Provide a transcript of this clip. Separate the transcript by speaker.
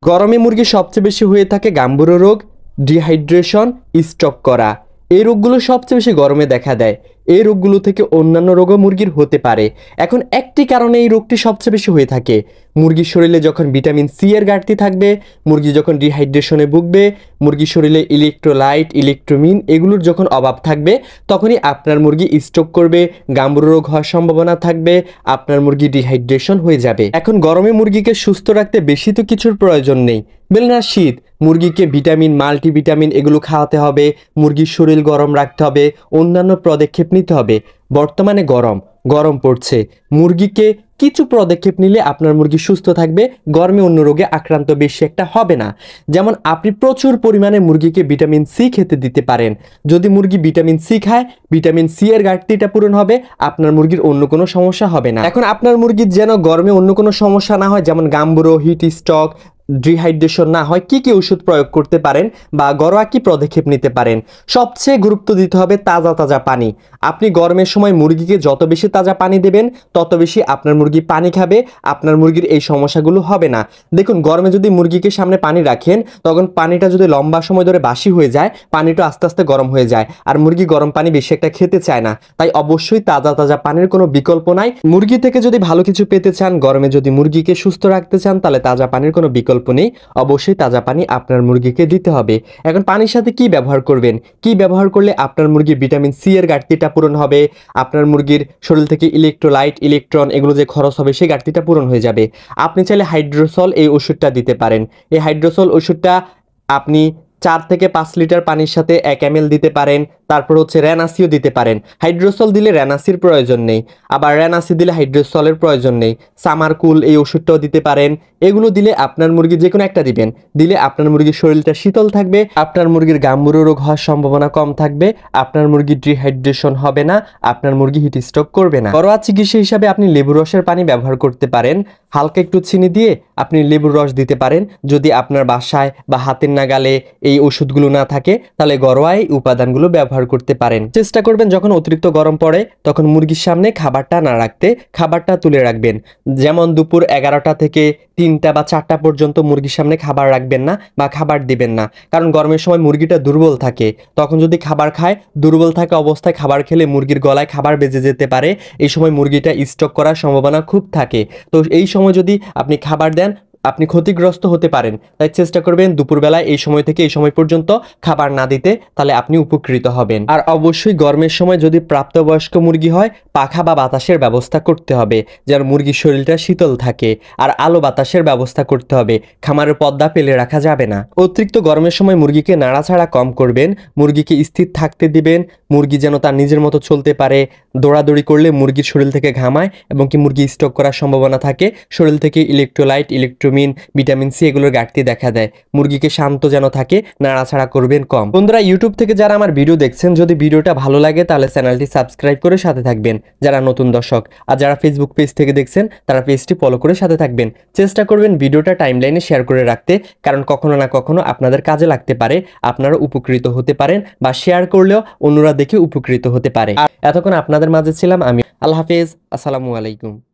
Speaker 1: গরমে মুরগির সবচেয়ে বেশি হয়ে থাকে গাম্বুরো রোগ, ডিহাইড্রেশন, স্ট্রোক করা। এই রোগগুলো সবচেয়ে বেশি গরমে দেখা দেয়। এই রোগগুলো থেকে অন্যান্য রোগও মুরগির হতে পারে। এখন একটি কারণে এই রোগটি সবচেয়ে বেশি হয়ে থাকে, মুরগির শরীরে যখন ভিটামিন সি এর ঘাটতি থাকবে, মুরগি যখন ডিহাইড্রেশনে ভুগবে, মুরগির শরীরে ইলেকট্রোলাইট, ইলেকট্রোমিন এগুলোর যখন অভাব থাকবে, তখনই আপনার মুরগি স্ট্রোক করবে, গাম্বুরো রোগ হওয়ার সম্ভাবনা থাকবে, আপনার মুরগি ডিহাইড্রেশন হয়ে যাবে। এখন গরমে মুরগিকে সুস্থ রাখতে বেশি তো কিছুর প্রয়োজন নেই। বলে না শীত, মুরগিকে ভিটামিন, মাল্টিভিটামিন এগুলো খাওয়াতে হবে, মুরগির শরীর গরম রাখতে হবে, অন্যান্য পদক্ষেপ নিতে হবে। বর্তমানে গরম পড়ছে, মুরগিকে কিছু পদক্ষেপ নিলে আপনার মুরগি সুস্থ থাকবে, গরমে অন্য রোগে আক্রান্ত বেশি একটা হবে না। যেমন আপনি প্রচুর পরিমাণে মুরগিকে ভিটামিন সি খেতে দিতে পারেন। যদি মুরগি ভিটামিন সি খায়, ভিটামিন সি এর ঘাটতিটা পূরণ হবে, আপনার মুরগির অন্য কোনো সমস্যা হবে না। এখন আপনার মুরগির যেন গরমে অন্য কোনো সমস্যা না হয়, যেমন গাম্বুরো, হিট স্ট্রোক, ডিহাইড্রেশন না হয়, কি ওষুধ প্রয়োগ করতে পারেন বা ঘরোয়া কি পদক্ষেপ নিতে পারেন? সবচেয়ে গুরুত্ব দিতে হবে তাজা পানি। আপনি গরমের সময় মুরগিকে যত বেশি তাজা পানি দেবেন, তত বেশি আপনার মুরগি পানি খাবে, আপনার মুরগির এই সমস্যাগুলো হবে না। দেখুন, গরমে যদি মুরগিকে সামনে পানি রাখেন, তখন পানিটা যদি লম্বা সময় ধরে বাসি হয়ে যায়, পানিটা আস্তে আস্তে গরম হয়ে যায়, আর মুরগি গরম পানি বেশি একটা খেতে চায় না। তাই অবশ্যই তাজা পানির কোনো বিকল্প নাই। মুরগি থেকে যদি ভালো কিছু পেতে চান, গরমে যদি মুরগিকে সুস্থ রাখতে চান, তাহলে তাজা পানির কোনো বিকল্প নেই, অবশ্যই তাজা পানি আপনার মুরগিকে দিতে হবে। এখন পানির সাথে কি ব্যবহার করবেন, কি ব্যবহার করলে আপনার মুরগির ভিটামিন সি এর ঘাটতিটা পূরণ হবে, আপনার মুরগির শরীর থেকে ইলেকট্রোলাইট, ইলেকট্রন এগুলো যে খরচ হবে সেই ঘাটতিটা পূরণ হয়ে যাবে। আপনি চাইলে হাইড্রোসল এই ওষুধটা দিতে পারেন। এই হাইড্রোসল ওষুধটা আপনি 4 থেকে 5 লিটার পানির সাথে 1 ml দিতে পারেন। তারপর হচ্ছে রেনাসিও দিতে পারেন। হাইড্রোসল দিলে রেনাসির প্রয়োজন নেই, আবার রেনাসি দিলে হাইড্রোসলের প্রয়োজন নেই। সামারকুল এই ওষুধটাও দিতে পারেন। এগুলো দিলে আপনার মুরগি যে কোনো একটা দিবেন, দিলে আপনার মুরগির শরীরটা শীতল থাকবে, আপনার মুরগির গাম্বুরো রোগ হওয়ার সম্ভাবনা কম থাকবে, আপনার মুরগির ডিহাইড্রেশন হবে না, আপনার মুরগি হিট স্ট্রোক করবে না। ঘরোয়া চিকিৎসা হিসাবে আপনি লেবু রসের পানি ব্যবহার করতে পারেন। হালকা একটু চিনি দিয়ে আপনি লেবুর রস দিতে পারেন। যদি আপনার বাসায় বা হাতের নাগালে এই ওষুধগুলো না থাকে, তাহলে ঘরোয়া এই উপাদানগুলো ব্যবহার করতে পারেন। চেষ্টা করবেন যখন অতিরিক্ত গরম পড়ে, তখন মুরগির সামনে খাবারটা না রাখতে, খাবারটা তুলে রাখবেন। যেমন দুপুর 11টা থেকে 3টা বা 4টা পর্যন্ত মুরগির সামনে খাবার রাখবেন না বা খাবার দিবেন না, কারণ গরমের সময় মুরগিটা দুর্বল থাকে। তখন যদি খাবার খায়, দুর্বল থাকা অবস্থায় খাবার খেলে মুরগির গলায় খাবার বেজে যেতে পারে। এই সময় মুরগিটা স্ট্রোক করার সম্ভাবনা খুব থাকে। তো এই সময় যদি আপনি খাবার দেন, আপনি ক্ষতিগ্রস্ত হতে পারেন। তাই চেষ্টা করবেন দুপুরবেলায় এই সময় থেকে এই সময় পর্যন্ত খাবার না দিতে, তাহলে আপনি উপকৃত হবেন। আর অবশ্যই গরমের সময় যদি প্রাপ্তবয়স্ক মুরগি হয়, পাখা বা বাতাসের ব্যবস্থা করতে হবে, যেন মুরগির শরীরটা শীতল থাকে। আর আলো বাতাসের ব্যবস্থা করতে হবে, খামারের পর্দা ফেলে রাখা যাবে না। অতিরিক্ত গরমের সময় মুরগিকে নাড়াচাড়া কম করবেন, মুরগিকে স্থির থাকতে দিবেন। মুরগি যেন তার নিজের মতো চলতে পারে। দৌড়াদৌড়ি করলে মুরগির শরীর থেকে ঘামায় এবং কি মুরগি স্ট্রোক করার সম্ভাবনা থাকে। শরীর থেকে ইলেকট্রোলাইট, ইলেকট্রোমিন, ভিটামিন সি এগুলোর ঘাটতি দেখা দেয়। মুরগিকে শান্ত যেন থাকে, নাড়াচাড়া করবেন কম। বন্ধুরা, ইউটিউব থেকে যারা আমার ভিডিও দেখছেন, যদি ভিডিওটা ভালো লাগে তাহলে চ্যানেলটি সাবস্ক্রাইব করে সাথে থাকবেন যারা নতুন দর্শক। আর যারা ফেসবুক পেজ থেকে দেখছেন, তারা পেজটি ফলো করে সাথে থাকবেন। চেষ্টা করবেন ভিডিওটা টাইমলাইনে শেয়ার করে রাখতে, কারণ কখনো না কখনো আপনাদের কাজে লাগতে পারে, আপনারা উপকৃত হতে পারেন, বা শেয়ার করলেও অন্যরা দেখে উপকৃত হতে পারে। আর এতক্ষণ আপনাদের মাঝে ছিলাম আমি। আল্লাহ হাফেজ, আসসালামু আলাইকুম।